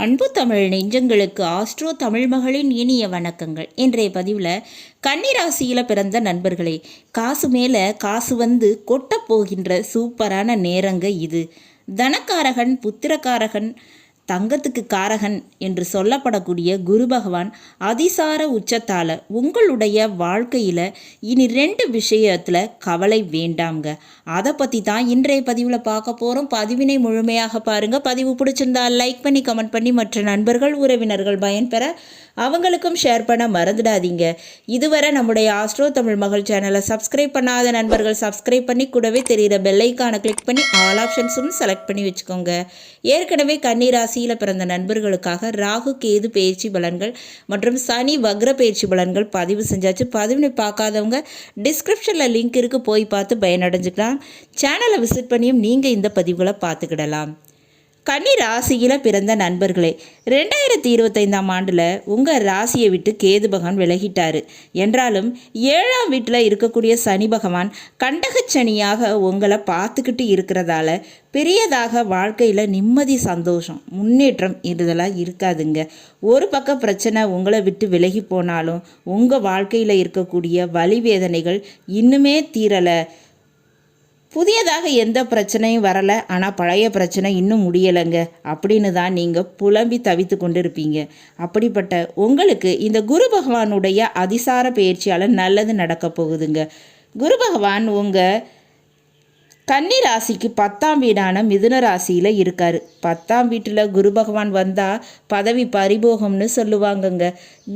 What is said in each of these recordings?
அன்பு தமிழ் நெஞ்சங்களுக்கு ஆஸ்ட்ரோ தமிழ் மகளின் இனிய வணக்கங்கள். இன்றைய பதிவில் கன்னிராசியில் பிறந்த நண்பர்களே, காசு மேலே காசு வந்து கொட்ட போகின்ற சூப்பரான நேரங்க இது. தனக்காரகன், புத்திரக்காரகன், தங்கத்துக்கு காரகன் என்று சொல்லப்படக்கூடிய குரு பகவான் அதிசார உச்சத்தால் உங்களுடைய வாழ்க்கையில் இனி 2 விஷயத்தில் கவலை வேண்டாம்ங்க. அதை பற்றி தான் இன்றைய பதிவில் பார்க்க போகிறோம். பதிவினை முழுமையாக பாருங்கள். பதிவு பிடிச்சிருந்தால் லைக் பண்ணி கமெண்ட் பண்ணி மற்ற நண்பர்கள் உறவினர்கள் பயன்பெற அவங்களுக்கும் ஷேர் பண்ண மறந்துடாதீங்க. இதுவரை நம்முடைய ஆஸ்ட்ரோ தமிழ் மகள் சேனலை சப்ஸ்கிரைப் பண்ணாத நண்பர்கள் சப்ஸ்கிரைப் பண்ணி கூடவே தெரிகிற பெல்லைக்கான கிளிக் பண்ணி ஆல் ஆப்ஷன்ஸும் செலக்ட் பண்ணி வச்சுக்கோங்க. ஏற்கனவே கன்னிராசியில் பிறந்த நண்பர்களுக்காக ராகு கேது பயிற்சி பலன்கள் மற்றும் சனி வக்ர பயிற்சி பலன்கள் பதிவு செஞ்சாச்சு. பதிவினை பார்க்காதவங்க டிஸ்கிரிப்ஷனில் லிங்க் இருக்குது, போய் பார்த்து பயனடைஞ்சுக்கலாம். சேனலை விசிட் பண்ணியும் நீங்கள் இந்த பதிவுகளை பார்த்துக்கிடலாம். கன்னி ராசியில் பிறந்த நண்பர்களே, 2025ஆம் ஆண்டில் உங்கள் ராசியை விட்டு கேது பகவான் விலகிட்டார். என்றாலும் 7ஆம் வீட்டில் இருக்கக்கூடிய சனி பகவான் கண்டகச்சனியாக உங்களை பார்த்துக்கிட்டு இருக்கிறதால பெரியதாக வாழ்க்கையில் நிம்மதி, சந்தோஷம், முன்னேற்றம் இதெல்லாம் இருக்காதுங்க. ஒரு பக்கம் பிரச்சனை உங்களை விட்டு விலகி போனாலும் உங்கள் வாழ்க்கையில் இருக்கக்கூடிய வலி வேதனைகள் இன்னுமே தீரலை. புதியதாக எந்த பிரச்சனையும் வரலை, ஆனால் பழைய பிரச்சனை இன்னும் முடியலைங்க அப்படின்னு தான் நீங்கள் புலம்பி தவித்து கொண்டு இருப்பீங்க. அப்படிப்பட்ட உங்களுக்கு இந்த குரு பகவானுடைய அதிசார பயிற்சியால் நல்லது நடக்க போகுதுங்க. குரு பகவான் உங்கள் கன்னி ராசிக்கு 10ஆம் வீடான மிதுன ராசியில் இருக்கார். 10ஆம் வீட்டில் குரு பகவான் வந்தால் பதவி பறிபோகம்னு சொல்லுவாங்கங்க.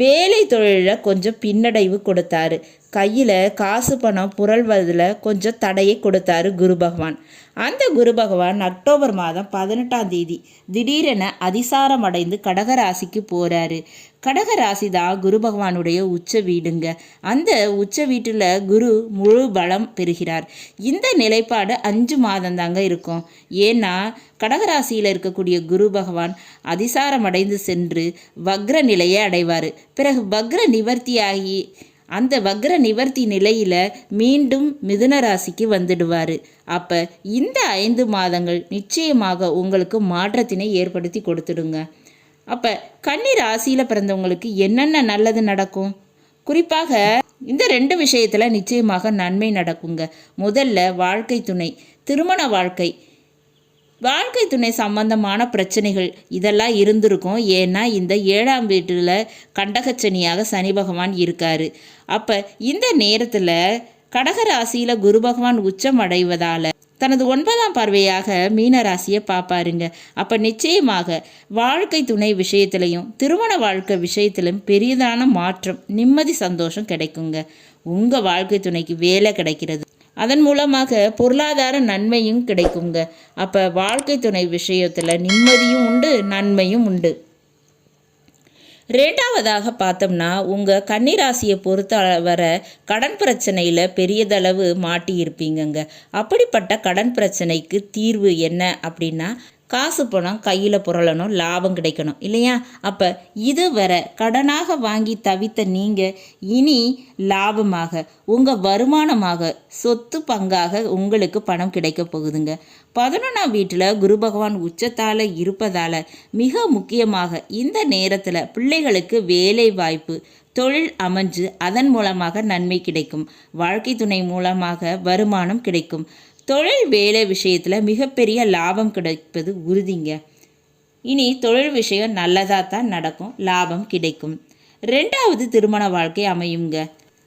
வேலை தொழிலில் கொஞ்சம் பின்னடைவு கொடுத்தாரு. கையில் காசு பணம் புரள்வதில் கொஞ்சம் தடையை கொடுத்தாரு குரு பகவான். அந்த குரு பகவான் அக்டோபர் மாதம் 18ஆம் தேதி திடீரென அதிசாரம் அடைந்து கடகராசிக்கு போகிறாரு. கடகராசி தான் குரு பகவானுடைய உச்ச வீடுங்க. அந்த உச்ச வீட்டில் குரு முழு பலம் பெறுகிறார். இந்த நிலைப்பாடு 5 மாதம் தாங்க இருக்கும். ஏன்னா கடகராசியில் இருக்கக்கூடிய குரு பகவான் அதிசாரம் அடைந்து சென்று வக்ர நிலையை அடைவார். பிறகு வக்ர நிவர்த்தியாகி அந்த வக்ர நிவர்த்தி நிலையில் மீண்டும் மிதுன ராசிக்கு வந்துடுவார். அப்போ இந்த 5 மாதங்கள் நிச்சயமாக உங்களுக்கு மாற்றத்தினை ஏற்படுத்தி கொடுத்துடுங்க. அப்போ கன்னி ராசியில் பிறந்தவங்களுக்கு என்னென்ன நல்லது நடக்கும்? குறிப்பாக இந்த 2 விஷயத்தில் நிச்சயமாக நன்மை நடக்குங்க. முதல்ல வாழ்க்கை துணை, திருமண வாழ்க்கை துணை சம்பந்தமான பிரச்சனைகள் இதெல்லாம் இருந்திருக்கும். ஏன்னா இந்த 7ஆம் வீட்டில் கண்டகச்சனியாக சனி பகவான் இருக்கார். அப்போ இந்த நேரத்தில் கடகராசியில் குரு பகவான் உச்சம் அடைவதால் தனது 9ஆம் பார்வையாக மீன ராசியை பார்ப்பாருங்க. அப்போ நிச்சயமாக வாழ்க்கை துணை விஷயத்திலையும் திருமண வாழ்க்கை விஷயத்திலும் பெரியதான மாற்றம், நிம்மதி, சந்தோஷம் கிடைக்குங்க. உங்கள் வாழ்க்கை துணைக்கு வேலை கிடைக்கிறது, அதன் மூலமாக பொருளாதார நன்மையும் கிடைக்குங்க. அப்போ வாழ்க்கை துணை விஷயத்தில் நிம்மதியும் உண்டு, நன்மையும் உண்டு. 2ஆவதாக பார்த்தோம்னா உங்கள் கன்னிராசியை பொறுத்த வர கடன் பிரச்சனையில் பெரியதளவு மாட்டி இருப்பீங்கங்க. அப்படிப்பட்ட கடன் பிரச்சனைக்கு தீர்வு என்ன அப்படின்னா, காசு பணம் கையில் புரளணும், லாபம் கிடைக்கணும் இல்லையா? அப்போ இதுவரை கடனாக வாங்கி தவித்த நீங்கள் இனி லாபமாக உங்கள் வருமானமாக சொத்து பங்காக உங்களுக்கு பணம் கிடைக்க போகுதுங்க. 11ஆம் வீட்டில் குரு பகவான் உச்சத்தால் இருப்பதால் மிக முக்கியமாக இந்த நேரத்தில் பிள்ளைகளுக்கு வேலை வாய்ப்பு, தொழில் அமைஞ்சு அதன் மூலமாக நன்மை கிடைக்கும். வாழ்க்கை துணை மூலமாக வருமானம் கிடைக்கும். தொழில் வேலை விஷயத்தில் மிகப்பெரிய லாபம் கிடைப்பது உறுதிங்க. இனி தொழில் விஷயம் நல்லதாக தான் நடக்கும், லாபம் கிடைக்கும். 2ஆவது திருமண வாழ்க்கை அமையுங்க.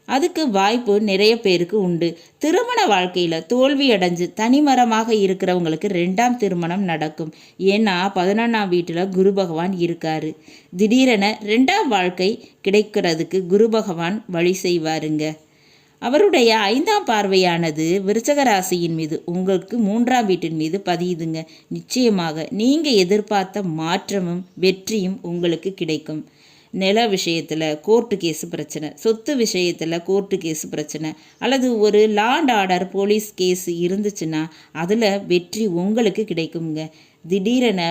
அதுக்கு வாய்ப்பு நிறைய பேருக்கு உண்டு. திருமண வாழ்க்கையில் தோல்வி அடைஞ்சு தனிமரமாக இருக்கிறவங்களுக்கு 2ஆம் திருமணம் நடக்கும். ஏன்னா 11ஆம் வீட்டில் குரு பகவான் இருக்கார். திடீரென 2ஆம் வாழ்க்கை கிடைக்கிறதுக்கு குரு பகவான் வழி செய்வாருங்க. அவருடைய 5ஆம் பார்வையானது விருச்சக ராசியின் மீது உங்களுக்கு 3ஆம் வீட்டின் மீது பதியுதுங்க. நிச்சயமாக நீங்கள் எதிர்பார்த்த மாற்றமும் வெற்றியும் உங்களுக்கு கிடைக்கும். நில விஷயத்தில் கோர்ட்டு கேஸு பிரச்சனை, சொத்து விஷயத்தில் கோர்ட்டு கேஸு பிரச்சனை, அல்லது ஒரு லாண்ட் ஆர்டர் போலீஸ் கேஸு இருந்துச்சுன்னா அதில் வெற்றி உங்களுக்கு கிடைக்குங்க. திடீரென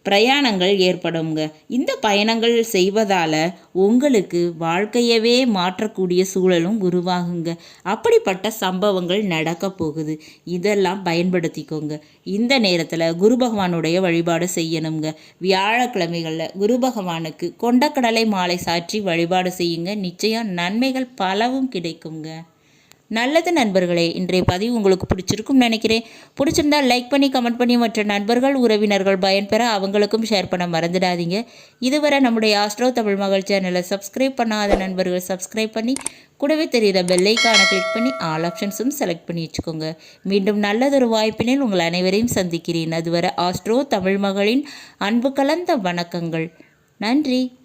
பிரயாணங்கள் ஏற்படுங்க. இந்த பயணங்கள் செய்வதால் உங்களுக்கு வாழ்க்கையவே மாற்றக்கூடிய சூழலும் உருவாகுங்க. அப்படிப்பட்ட சம்பவங்கள் நடக்க போகுது. இதெல்லாம் பயன்படுத்திக்கோங்க. இந்த நேரத்தில் குரு பகவானுடைய வழிபாடு செய்யணுங்க. வியாழக்கிழமைகளில் குரு பகவானுக்கு கொண்டக்கடலை மாலை சாற்றி வழிபாடு செய்யுங்க. நிச்சயம் நன்மைகள் பலவும் கிடைக்குங்க. நல்லது நண்பர்களே, இன்றைய பதிவு உங்களுக்கு பிடிச்சிருக்கும்னு நினைக்கிறேன். பிடிச்சிருந்தால் லைக் பண்ணி கமெண்ட் பண்ணி மற்ற நண்பர்கள் உறவினர்கள் பயன்பெற அவங்களுக்கும் ஷேர் பண்ண மறந்துடாதீங்க. இதுவரை நம்முடைய ஆஸ்ட்ரோ தமிழ் மகள் சேனலை சப்ஸ்கிரைப் பண்ணாத நண்பர்கள் சப்ஸ்கிரைப் பண்ணி கூடவே தெரிகிற பெல்லைக்கான கிளிக் பண்ணி ஆல் ஆப்ஷன்ஸும் செலக்ட் பண்ணி வச்சுக்கோங்க. மீண்டும் நல்லதொரு வாய்ப்பினில் உங்கள் அனைவரையும் சந்திக்கிறேன். அதுவரை ஆஸ்ட்ரோ தமிழ் மகளின் அன்பு கலந்த வணக்கங்கள். நன்றி.